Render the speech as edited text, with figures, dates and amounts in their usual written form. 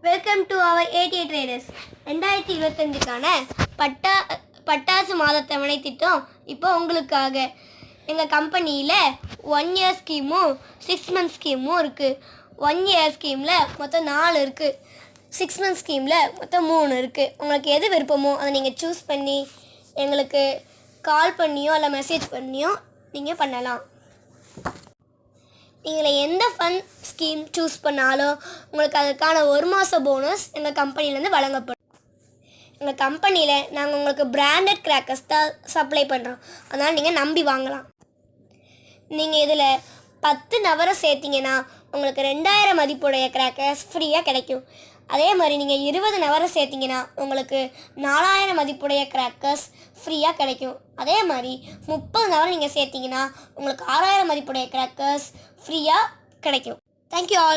Welcome to our ATA traders. 2025க்கான பட்டாசு மாதத்தவணை திட்டம் இப்போ உங்களுக்காக. எங்கள் கம்பெனியில் 1 இயர் ஸ்கீமும் 6 மந்த் ஸ்கீமும் இருக்குது. 1 இயர் ஸ்கீமில் மொத்தம் 4 இருக்குது. 6 மந்த் ஸ்கீமில் மொத்தம் 3 இருக்குது. உங்களுக்கு எது விருப்பமோ அதை நீங்கள் சூஸ் பண்ணி எங்களுக்கு கால் பண்ணியோ இல்லை மெசேஜ் பண்ணியோ நீங்கள் பண்ணலாம். நீங்கள் எந்த ஃபண்ட் ஸ்கீம் சூஸ் பண்ணாலும் உங்களுக்கு அதுக்கான 1 மாத போனஸ் எங்கள் கம்பெனிலேருந்து வழங்கப்படும். எங்கள் கம்பெனியில் நாங்கள் உங்களுக்கு பிராண்டட் கிராக்கர்ஸ் தான் சப்ளை பண்ணுறோம். அதனால் நீங்கள் நம்பி வாங்கலாம். நீங்கள் இதில் 10 நபரை சேர்த்திங்கன்னா உங்களுக்கு 2000 மதிப்புடைய கிராக்கர்ஸ் ஃப்ரீயாக கிடைக்கும். அதே மாதிரி நீங்கள் 20 நபரை சேர்த்திங்கன்னா உங்களுக்கு 4000 மதிப்புடைய கிராக்கர்ஸ் ஃப்ரீயாக கிடைக்கும். அதே மாதிரி 30 நபரை நீங்கள் சேர்த்திங்கன்னா உங்களுக்கு 6000 மதிப்புடைய கிராக்கர்ஸ் ஃப்ரீயாக கிடைக்கும். Thank you all.